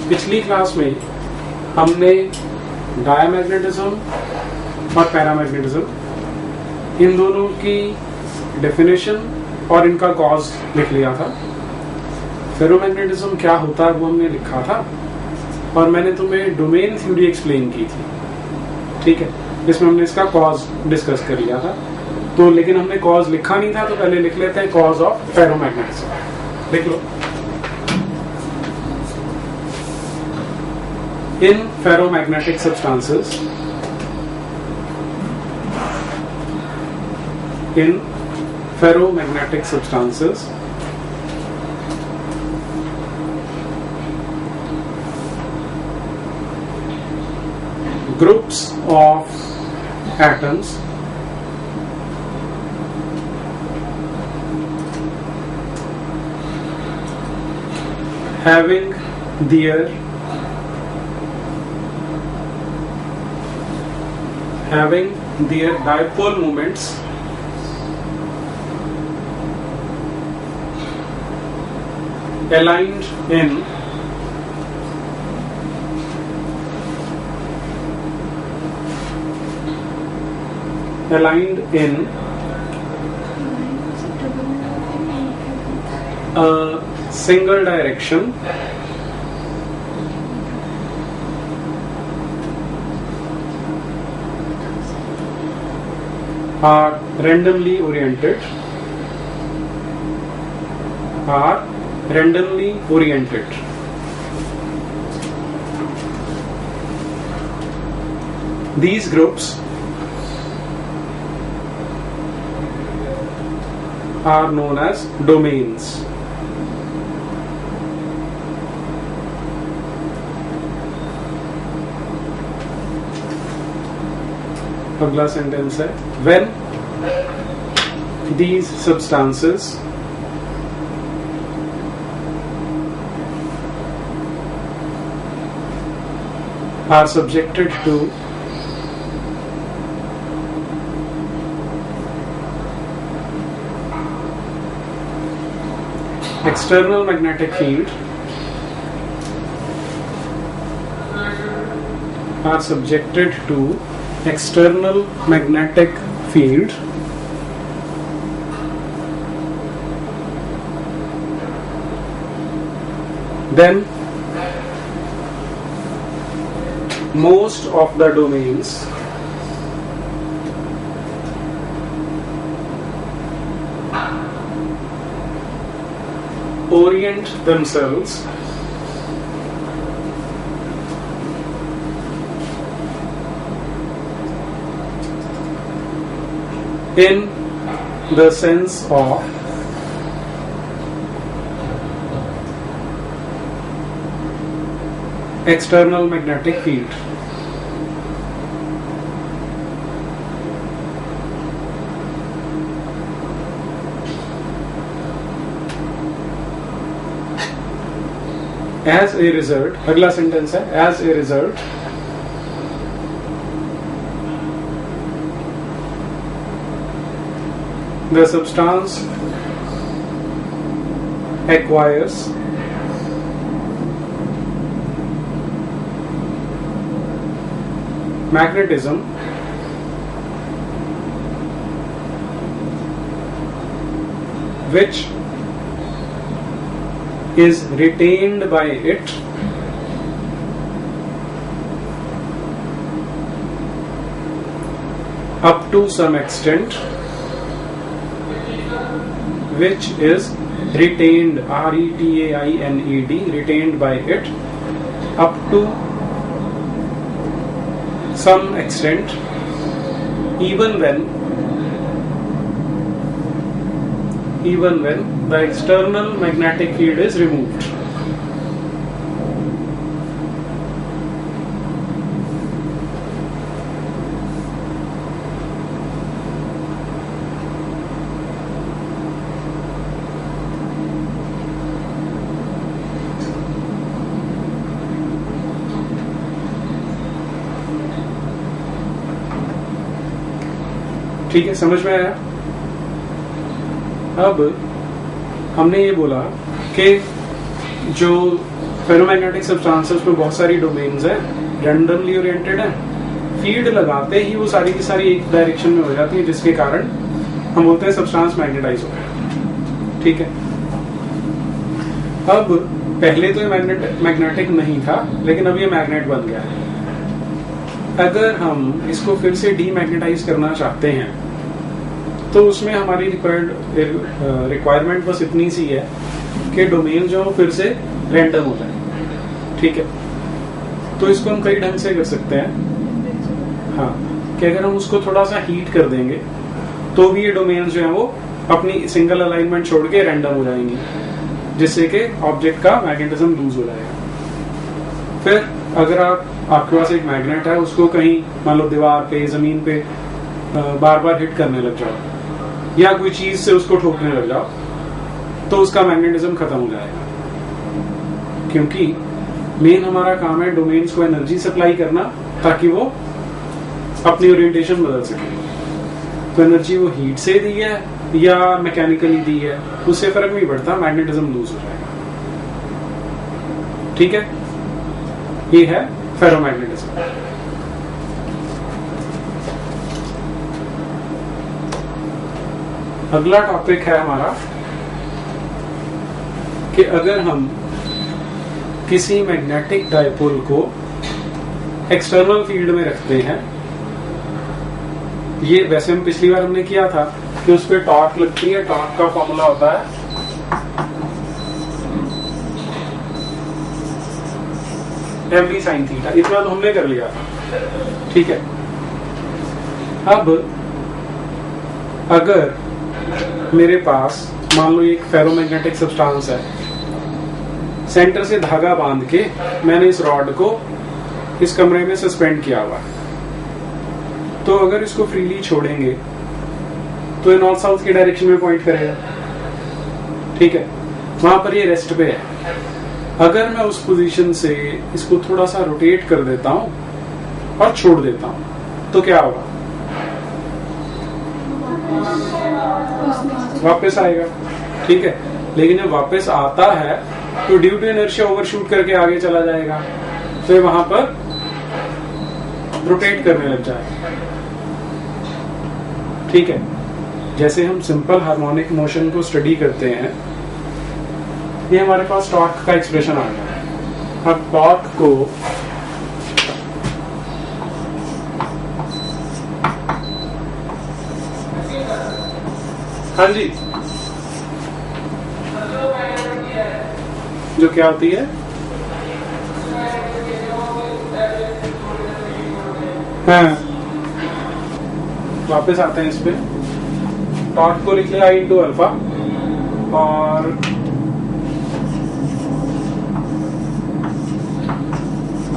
पिछली क्लास में हमने डायमैग्नेटिज्म और पैरामैग्नेटिज्म इन दोनों की डेफिनेशन और इनका कॉज लिख लिया था। फेरोमैग्नेटिज्म क्या होता है वो हमने लिखा था और मैंने तुम्हें डोमेन थ्योरी एक्सप्लेन की थी, ठीक है, जिसमें हमने इसका कॉज डिस्कस कर लिया था। तो लेकिन हमने कॉज लिखा नहीं था, तो पहले लिख लेते हैं कॉज ऑफ फेरोमैग्नेटिज्म। लिख लो। In ferromagnetic substances, groups of atoms having their dipole moments aligned in a single direction are randomly oriented. These groups are known as domains. अगला सेंटेंस है when these substances are subjected to external magnetic field then most of the domains orient themselves in the sense of external magnetic field. As a result, अगला sentence है as a result the substance acquires magnetism which is retained by it up to some extent, which is retained, retained, retained by it up to some extent, even when the external magnetic field is removed. ठीक है, समझ में आया? अब हमने ये बोला कि जो फेरोमैग्नेटिक सब्सटेंसेस में बहुत सारी डोमेन्स हैं, रैंडमली ओरिएंटेड है, फील्ड लगाते ही वो सारी की सारी एक डायरेक्शन में हो जाती है, जिसके कारण हम बोलते हैं सब्सटेंस मैग्नेटाइज हो गया। ठीक है, अब पहले तो ये मैग्नेटिक नहीं था, लेकिन अब ये मैग्नेट बन गया है। अगर हम इसको फिर से डीमैग्नेटाइज करना चाहते हैं तो उसमें हमारी रिक्वायरमेंट बस इतनी सी है कि डोमेन जो फिर से रैंडम हो जाए। ठीक है, तो इसको हम कई ढंग से कर सकते हैं। हाँ, कि अगर हम उसको थोड़ा सा हीट कर देंगे तो भी ये डोमेन जो है वो अपनी सिंगल अलाइनमेंट छोड़ के रैंडम हो जाएंगी, जिससे कि ऑब्जेक्ट का मैग्नेटिज्म लूज हो जाएगा। फिर अगर आपके पास एक मैग्नेट है, उसको कहीं मान लो दीवार पे, जमीन पे बार बार हिट करने लग जाओ या कोई चीज से उसको ठोकने लग जाओ, तो उसका मैग्नेटिज्म खत्म हो जाएगा, क्योंकि मेन हमारा काम है डोमेन्स को एनर्जी सप्लाई करना ताकि वो अपनी ओरिएंटेशन बदल सके। तो एनर्जी वो हीट से दी है या मैकेनिकली दी है, उससे फर्क नहीं पड़ता, मैग्नेटिज्म लूज हो जाएगा। ठीक है, ये है फेरोमैग्नेटिज्म। अगला टॉपिक है हमारा कि अगर हम किसी मैग्नेटिक डायपोल को एक्सटर्नल फील्ड में रखते हैं, ये वैसे हम पिछली बार हमने किया था कि उस पर टॉर्क लगती है, टॉर्क का फॉर्मूला होता है mv sin थीटा, इतना तो हमने कर लिया था। ठीक है, अब अगर मेरे पास मान लो एक फेरोमैग्नेटिक सब्सटेंस है, सेंटर से धागा बांध के मैंने इस रॉड को इस कमरे में सस्पेंड किया हुआ है, तो अगर इसको फ्रीली छोड़ेंगे तो ये नॉर्थ साउथ की डायरेक्शन में पॉइंट करेगा। ठीक है, वहां पर ये रेस्ट पे है। अगर मैं उस पोजीशन से इसको थोड़ा सा रोटेट कर देता हूं और छोड़ देता हूं तो क्या होगा? वापस आएगा। ठीक है, लेकिन जब वापस आता है तो ड्यू टू इनर्शिया ओवरशूट करके आगे चला जाएगा, तो ये वहां पर रोटेट करने लग जाएगा। ठीक है, जैसे हम सिंपल हार्मोनिक मोशन को स्टडी करते हैं, ये हमारे पास टॉर्क का एक्सप्रेशन आ गया। अब टॉर्क को हाँ जी, जो क्या होती है, हाँ, वापस आते हैं इस पे। टॉर्क को लिख लिया I इंटू अल्फा, और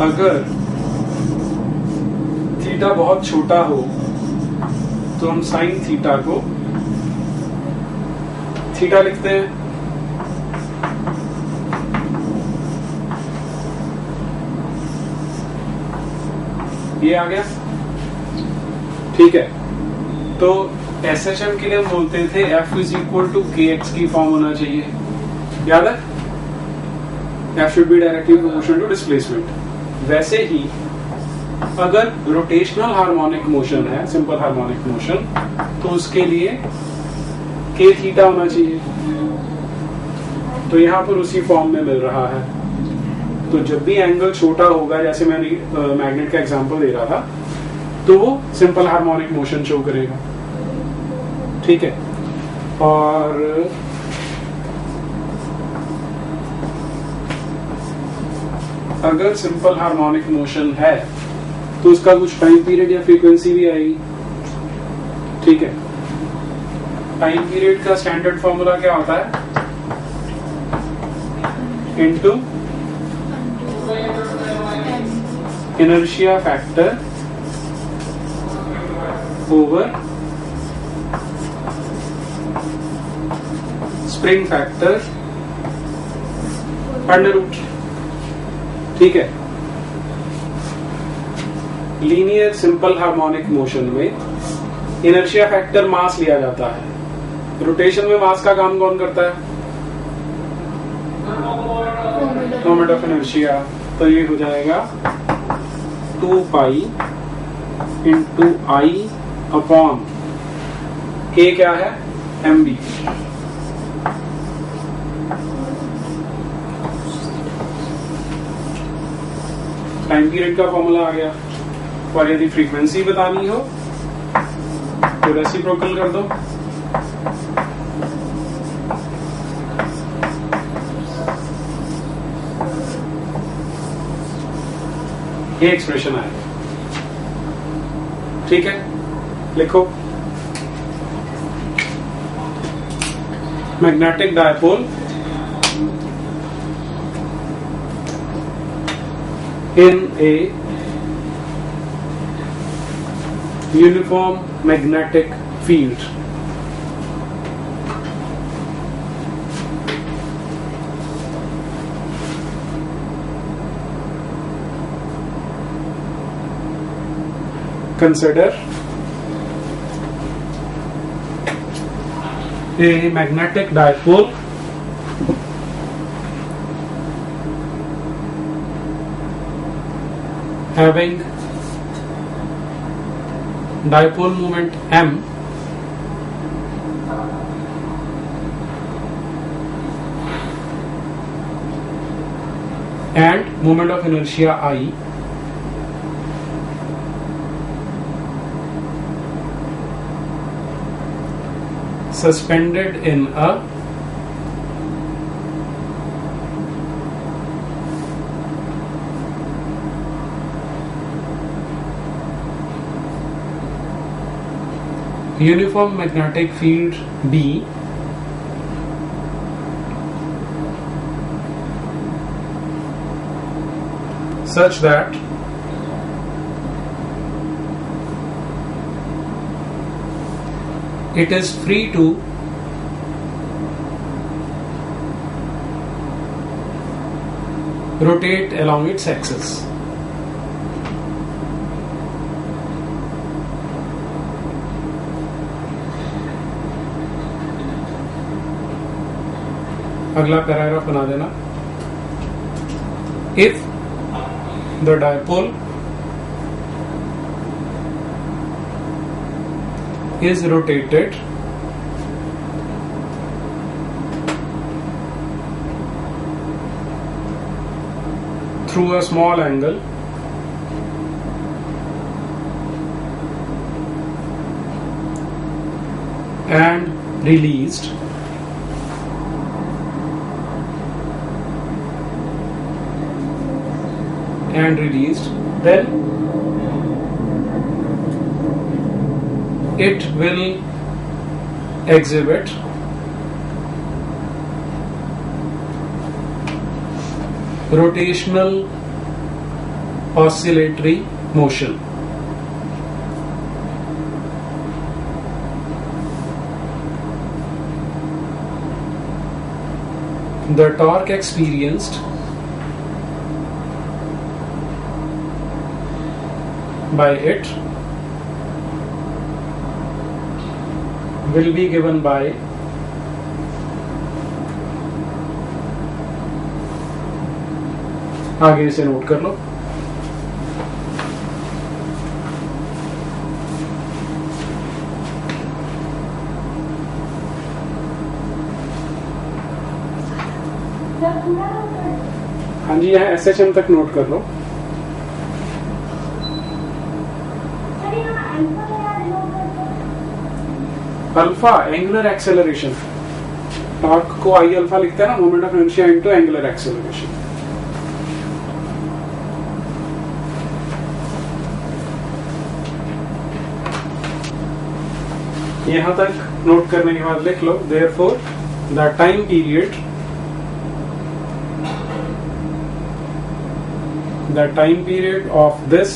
अगर थीटा बहुत छोटा हो तो हम साइन थीटा को थीटा लिखते हैं। ये आ गया। ठीक है, तो SHM के लिए हम बोलते थे F is equal to KX की फॉर्म होना चाहिए, याद है? F should be directly proportional to displacement. वैसे ही अगर रोटेशनल हार्मोनिक मोशन है, सिंपल हार्मोनिक मोशन, तो उसके लिए K थीटा होना चाहिए। तो यहां पर उसी फॉर्म में मिल रहा है। तो जब भी एंगल छोटा होगा, जैसे मैं मैग्नेट का एग्जांपल दे रहा था, तो वो सिंपल हार्मोनिक मोशन शो करेगा। ठीक है, और अगर सिंपल हार्मोनिक मोशन है तो उसका कुछ टाइम पीरियड या फ्रीक्वेंसी भी आएगी। ठीक है, टाइम पीरियड का स्टैंडर्ड फॉर्मूला क्या होता है? Into inertia factor over spring factor under root. ठीक है, लीनियर सिंपल हार्मोनिक मोशन में इनर्शिया फैक्टर मास लिया जाता है। रोटेशन में मास का काम कौन करता है? मोमेंट ऑफ इनर्शिया, तो ये हो जाएगा 2 पाई इंटू आई अपॉन के क्या है mb। टाइम पीरियड का फॉर्मूला आ गया। और यदि फ्रीक्वेंसी बतानी हो तो रेसिप्रोकल कर दो। ये एक्सप्रेशन आएगा। ठीक है, लिखो magnetic dipole in a uniform magnetic field consider a magnetic dipole having dipole moment m and moment of inertia I suspended in a uniform magnetic field B such that it is free to rotate along its axis. अगला paragraph बना देना। If the dipole is rotated through a small angle and released then it will exhibit rotational oscillatory motion. The torque experienced by it will be given by आगे इसे note कर लो। हाँ जी, यहाँ SHM तक note कर लो। अल्फा एंगुलर एक्सेलरेशन, टॉर्क को I alpha लिखते हैं ना, moment of inertia into angular acceleration. यहां तक नोट करने के बाद लिख लो therefore the time period of this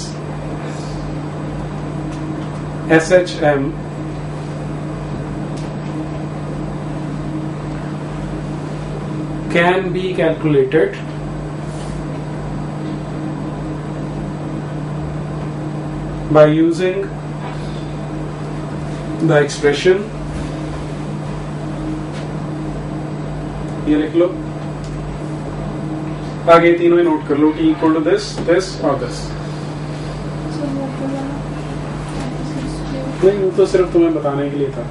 SHM can be calculated by using the expression, ये लिख लो, आगे तीनों ही नोट कर लो T equal to this this और दिस। नहीं वो तो सिर्फ तुम्हें बताने के लिए था।